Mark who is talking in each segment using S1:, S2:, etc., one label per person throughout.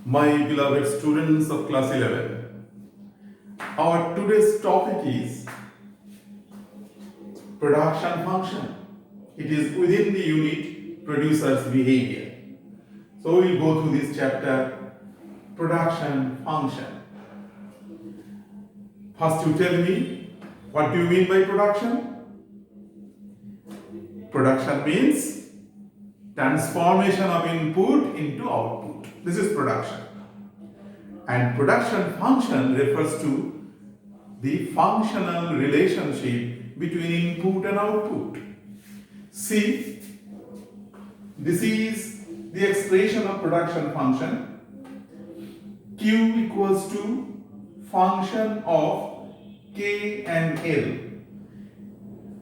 S1: My beloved students of class 11, our today's topic is production function. It is within the unit producer's behavior. So we will go through this chapter, production function. First you tell me, what do you mean by production? Production means transformation of input into output. This is production. And production function refers to the functional relationship between input and output. See, this is the expression of production function. Q equals to function of K and L.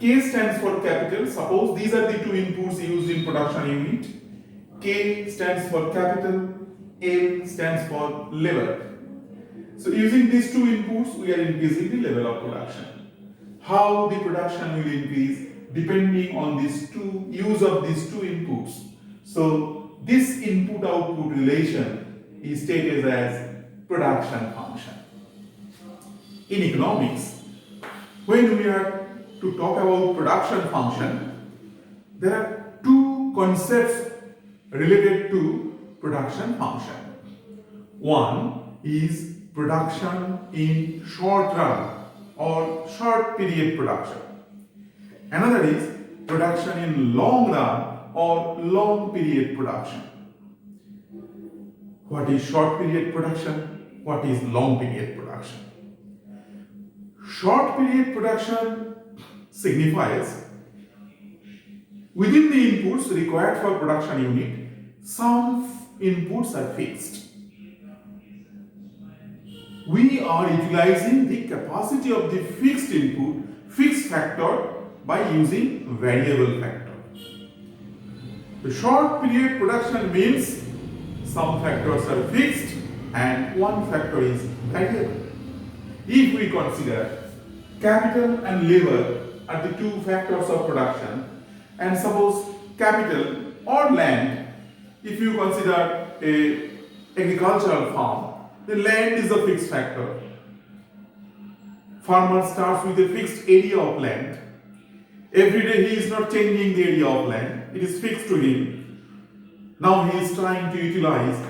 S1: K stands for capital. Suppose these are the two inputs used in production unit. K stands for capital, L stands for level. So using these two inputs, we are increasing the level of production. How the production will increase depending on these two use of these two inputs. So this input-output relation is stated as production function. In economics, when we are to talk about production function, there are two concepts related to production function. One is production in short run or short period production. Another is production in long run or long period production. What is short period production? What is long period production? Short period production signifies within the inputs required for production unit, some inputs are fixed. We are utilizing the capacity of the fixed input, fixed factor, by using variable factor. The short period production means some factors are fixed and one factor is variable. If we consider capital and labor are the two factors of production, and suppose capital or land, if you consider a agricultural farm, the land is a fixed factor. Farmer starts with a fixed area of land. Every day he is not changing the area of land, it is fixed to him. Now he is trying to utilize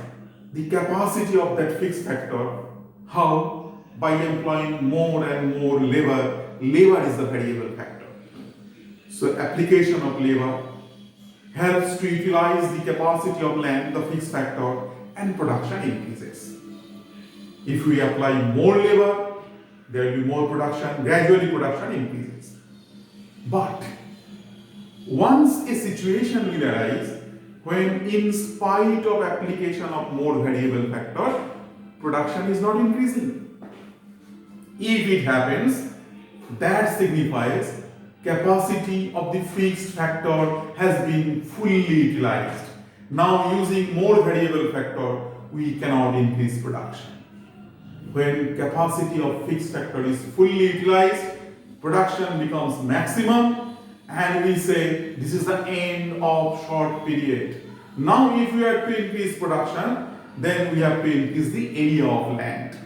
S1: the capacity of that fixed factor. How? By employing more and more labor. Labor is the variable factor. So application of labor helps to utilize the capacity of land, the fixed factor, and production increases. If we apply more labor, there will be more production, gradually production increases. But once a situation will arise when in spite of application of more variable factor, production is not increasing. If it happens, that signifies capacity of the fixed factor has been fully utilized. Now using more variable factor, we cannot increase production. When capacity of fixed factor is fully utilized, production becomes maximum, and we say this is the end of short period. Now if we have to increase production, then we have to increase the area of land.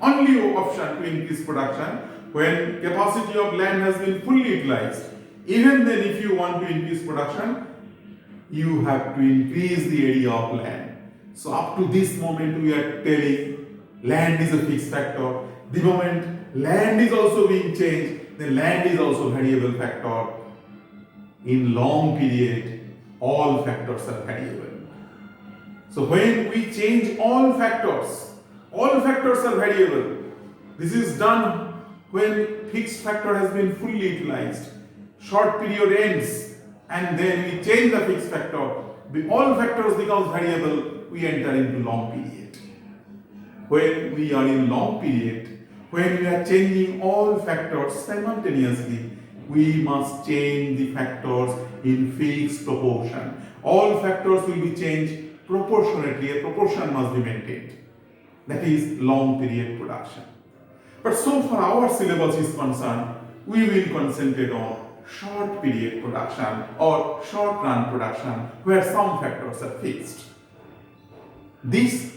S1: Only option to increase production when capacity of land has been fully utilized. Even then, if you want to increase production, you have to increase the area of land. So up to this moment we are telling land is a fixed factor. The moment land is also being changed, then land is also variable factor. In long period, all factors are variable. So when we change all factors are variable. This is done when fixed factor has been fully utilized. Short period ends and then we change the fixed factor. All factors becomes variable, we enter into long period. When we are in long period, when we are changing all factors simultaneously, we must change the factors in fixed proportion. All factors will be changed proportionately, a proportion must be maintained. That is long period production. But so far our syllabus is concerned, we will concentrate on short period production or short run production where some factors are fixed. This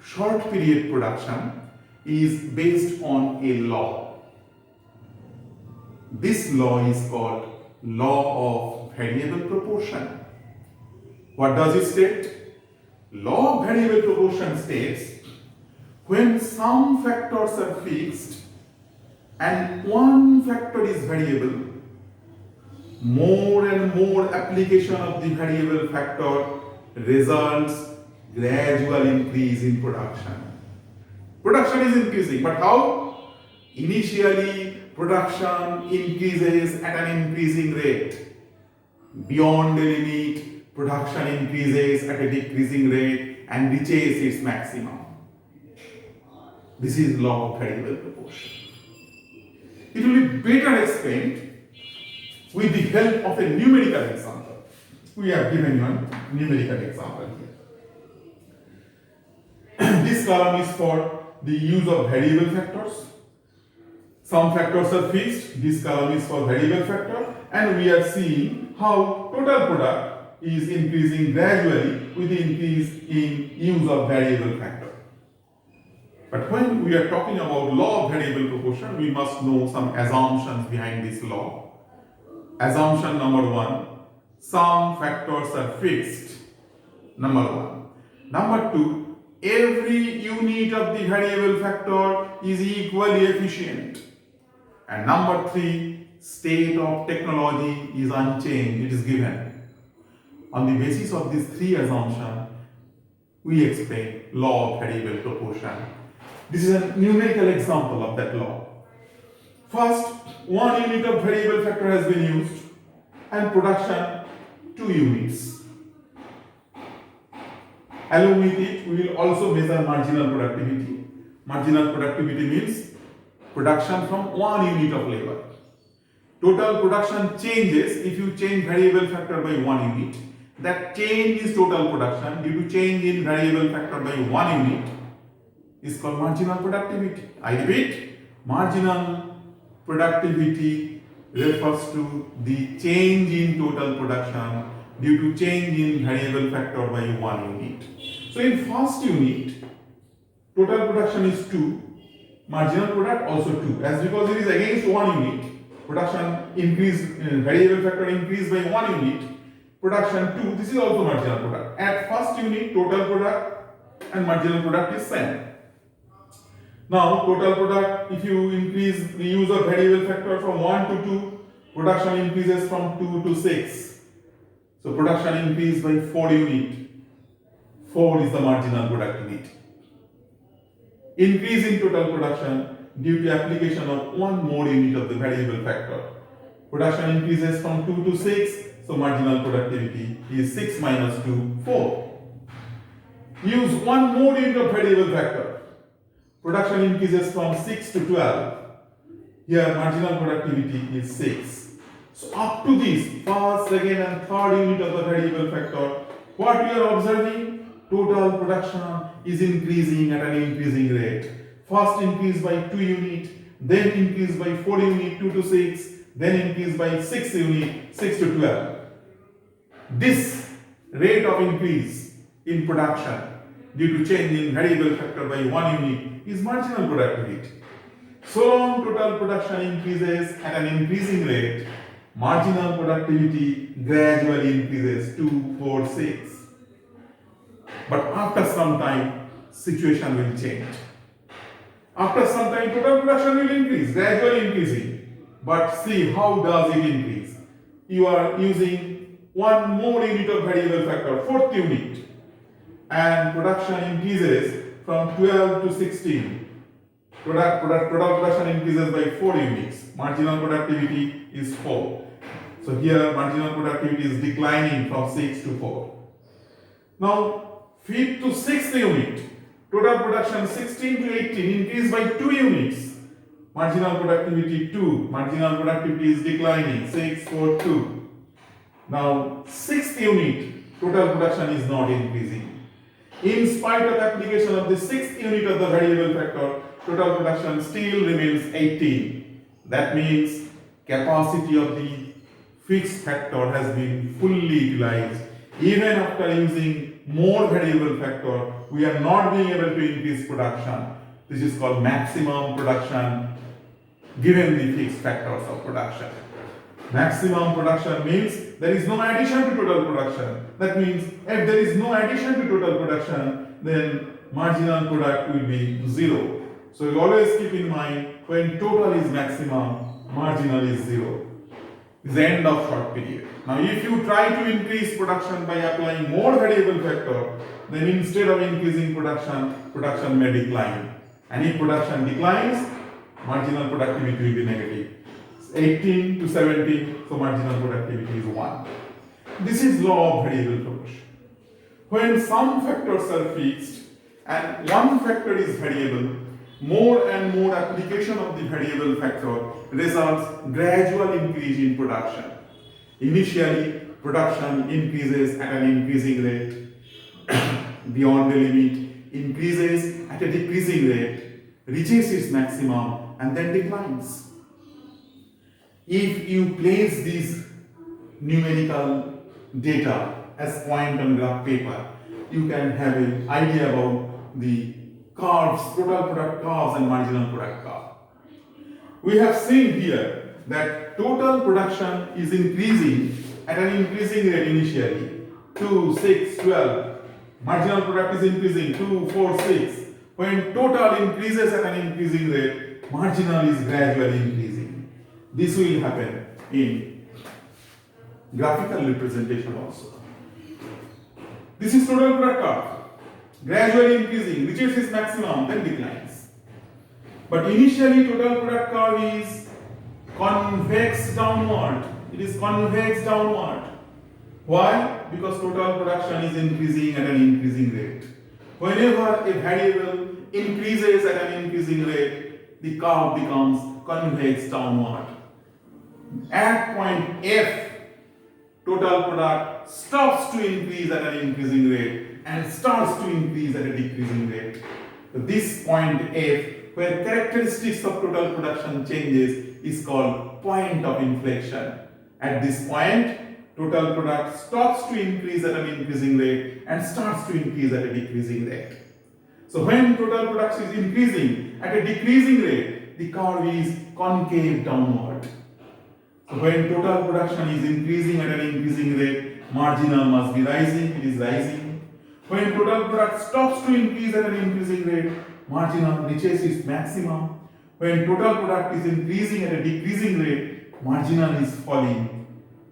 S1: short period production is based on a law. This law is called law of variable proportion. What does it state? Law of variable proportion states when some factors are fixed and one factor is variable, more and more application of the variable factor results gradual increase in production. Production is increasing, but how? Initially, production increases at an increasing rate. Beyond the limit, production increases at a decreasing rate and reaches its maximum. This is law of variable proportion. It will be better explained with the help of a numerical example. We have given one numerical example here. This column is for the use of variable factors. Some factors are fixed. This column is for variable factor, and we are seeing how total product is increasing gradually with the increase in use of variable factor. But when we are talking about law of variable proportion, we must know some assumptions behind this law. Assumption number one, some factors are fixed. Number one. Number two, every unit of the variable factor is equally efficient. And number three, state of technology is unchanged, it is given. On the basis of these three assumptions, we explain law of variable proportion. This is a numerical example of that law. First, one unit of variable factor has been used and production 2 units. Along with it, we will also measure marginal productivity. Marginal productivity means production from 1 unit of labor. Total production changes if you change variable factor by 1 unit. That change is total production due to change in variable factor by 1 unit is called marginal productivity. I repeat, marginal productivity refers to the change in total production due to change in variable factor by 1 unit. So in first unit, total production is 2, marginal product also 2. As because it is against 1 unit, production increase, variable factor increase by 1 unit, production 2, this is also marginal product. At first unit, total product and marginal product is same. Now, total product, if you increase the use of variable factor from 1 to 2, production increases from 2 to 6. So, production increased by 4 units. 4 is the marginal productivity. Increase in total production due to application of 1 more unit of the variable factor. Production increases from 2 to 6, so marginal productivity is 6 minus 2, 4. Use 1 more unit of variable factor. Production increases from 6 to 12. Here marginal productivity is 6. So up to this, first, second and third unit of the variable factor, what we are observing? Total production is increasing at an increasing rate. First increase by 2 units, then increase by 4 units, 2 to 6, then increase by 6 units, 6 to 12. This rate of increase in production due to change in variable factor by 1 unit is marginal productivity. So long total production increases at an increasing rate, marginal productivity gradually increases 2, 4, 6. But after some time, situation will change. After some time, total production will increase, gradually increasing. But see, how does it increase? You are using 1 more unit of variable factor, 4th unit, and production increases from 12 to 16. Total production increases by 4 units. Marginal productivity is 4. So here marginal productivity is declining from 6 to 4. Now 5th to 6th unit, total production 16 to 18 increased by 2 units. Marginal productivity 2. Marginal productivity is declining 6, 4, 2. Now 6th unit, total production is not increasing. In spite of application of the 6th unit of the variable factor, total production still remains 18. That means capacity of the fixed factor has been fully utilized. Even after using more variable factor, we are not being able to increase production. This is called maximum production given the fixed factors of production. Maximum production means there is no addition to total production. That means if there is no addition to total production, then marginal product will be zero. So you always keep in mind, when total is maximum, marginal is zero. It's the end of short period. Now if you try to increase production by applying more variable factor, then instead of increasing production, production may decline. And if production declines, marginal productivity will be negative. 18 to 17, so marginal productivity is 1. This is law of variable proportion. When some factors are fixed and one factor is variable, more and more application of the variable factor results gradual increase in production. Initially, production increases at an increasing rate, beyond the limit, increases at a decreasing rate, reaches its maximum, and then declines. If you place these numerical data as point on graph paper, you can have an idea about the curves, total product curves and marginal product curve. We have seen here that total production is increasing at an increasing rate initially, 2, 6, 12. Marginal product is increasing, 2, 4, 6. When total increases at an increasing rate, marginal is gradually increasing. This will happen in graphical representation also. This is total product curve, gradually increasing, reaches its maximum, then declines. But initially total product curve is convex downward. It is convex downward. Why? Because total production is increasing at an increasing rate. Whenever a variable increases at an increasing rate, the curve becomes convex downward. At point F, total product stops to increase at an increasing rate and starts to increase at a decreasing rate. So this point F, where characteristics of total production changes, is called point of inflection. At this point, total product stops to increase at an increasing rate and starts to increase at a decreasing rate. So when total product is increasing at a decreasing rate, the curve is concave downward. So when total production is increasing at an increasing rate, marginal must be rising, it is rising. When total product stops to increase at an increasing rate, marginal reaches its maximum. When total product is increasing at a decreasing rate, marginal is falling.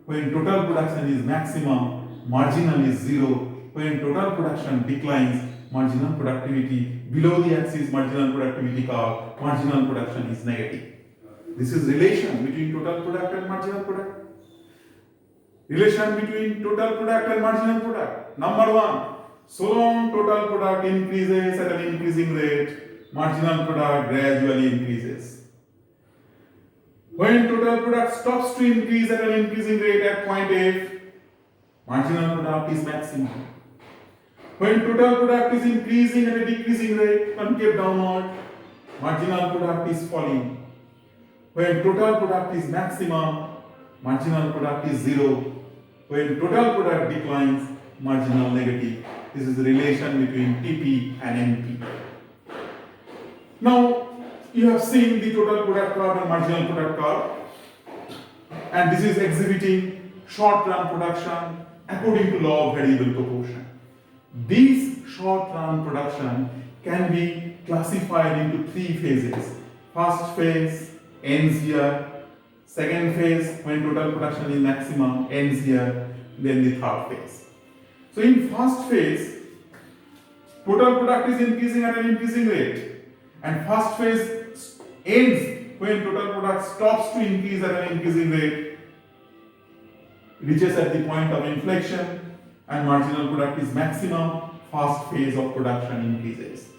S1: When total production is maximum, marginal is zero. When total production declines, marginal productivity below the axis marginal productivity curve, marginal production is negative. This is relation between total product and marginal product. Relation between total product and marginal product. Number one, so long total product increases at an increasing rate, marginal product gradually increases. When total product stops to increase at an increasing rate at point F, marginal product is maximum. When total product is increasing at a decreasing rate, concave downward, marginal product is falling. When total product is maximum, marginal product is zero. When total product declines, marginal negative. This is the relation between TP and MP. Now, you have seen the total product curve and marginal product curve, and this is exhibiting short-run production according to law of variable proportion. This short-run production can be classified into three phases. First phase ends here, second phase when total production is maximum ends here, then the third phase. So in first phase, total product is increasing at an increasing rate, and first phase ends when total product stops to increase at an increasing rate, reaches at the point of inflection, and marginal product is maximum, first phase of production increases.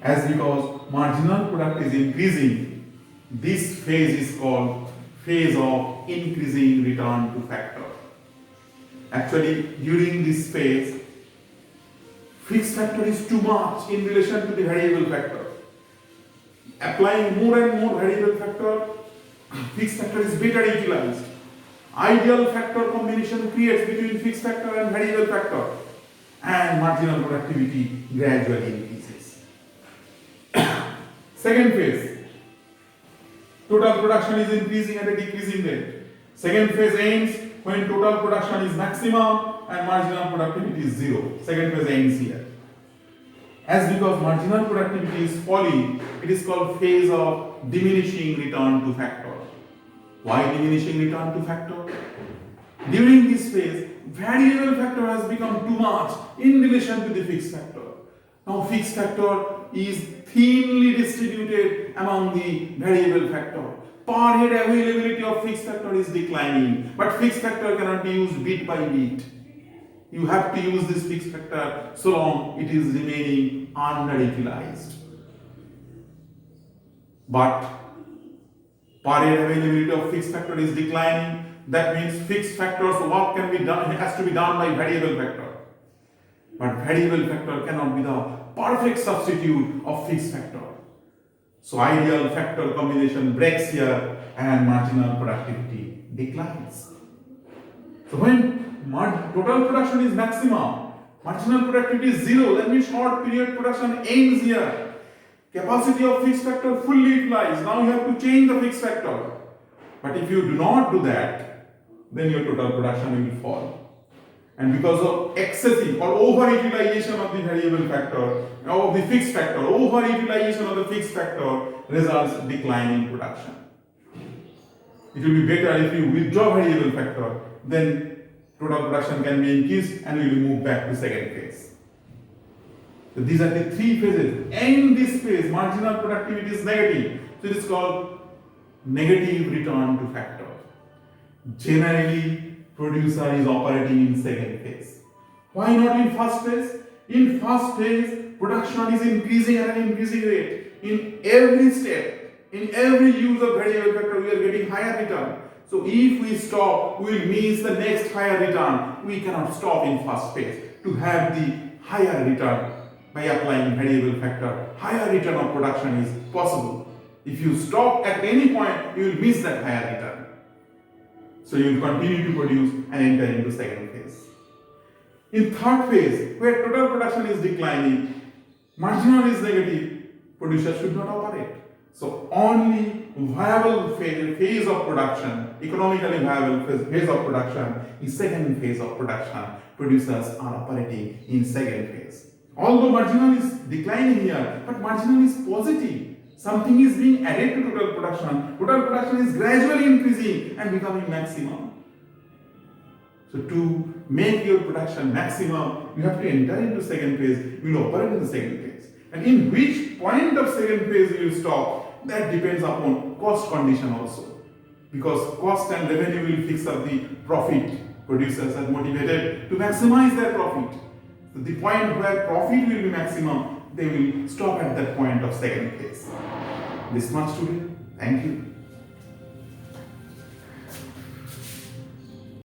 S1: As because marginal product is increasing, this phase is called phase of increasing return to factor. Actually, during this phase, fixed factor is too much in relation to the variable factor. Applying more and more variable factor, fixed factor is better utilized. ideal factor combination creates between fixed factor and variable factor, and marginal productivity gradually increases. Second phase, total production is increasing at a decreasing rate. Second phase ends when total production is maximum and marginal productivity is zero. Second phase ends here. As because marginal productivity is falling, it is called phase of diminishing return to factor. Why diminishing return to factor? During this phase, variable factor has become too much in relation to the fixed factor. Now fixed factor is thinly distributed among the variable factor. Per head availability of fixed factor is declining, but fixed factor cannot be used bit by bit. You have to use this fixed factor so long it is remaining underutilized. But per head availability of fixed factor is declining. That means fixed factor's work can be done, has to be done by variable factor. But variable factor cannot be the perfect substitute of fixed factor. So ideal factor combination breaks here and marginal productivity declines. So when total production is maximum, marginal productivity is zero, that means short period production ends here. Capacity of fixed factor fully utilized. Now you have to change the fixed factor. But if you do not do that, then your total production will fall. And because of excessive or overutilization of the variable factor, of the fixed factor, overutilization of the fixed factor results decline in production. It will be better if you withdraw variable factor, then total production can be increased and we will move back to second phase. So these are the three phases. In this phase, marginal productivity is negative. So it is called negative return to factor. Generally, producer is operating in second phase. Why not in first phase? In first phase, production is increasing at an increasing rate. In every step, in every use of variable factor, we are getting higher return. So if we stop, we will miss the next higher return. We cannot stop in first phase. To have the higher return by applying variable factor, higher return of production is possible. If you stop at any point, you will miss that higher return. So you will continue to produce and enter into second phase. In third phase, where total production is declining, marginal is negative, producer should not operate. So only viable phase of production, economically viable phase of production is second phase of production. Producers are operating in second phase. Although marginal is declining here, but marginal is positive. Something is being added to total production. Total production is gradually increasing and becoming maximum. So to make your production maximum, you have to enter into second phase. You will operate in the second phase. And in which point of second phase you will stop, that depends upon cost condition also. Because cost and revenue will fix up the profit. Producers are motivated to maximize their profit. So the point where profit will be maximum, they will stop at that point of second phase. This much today. Thank you.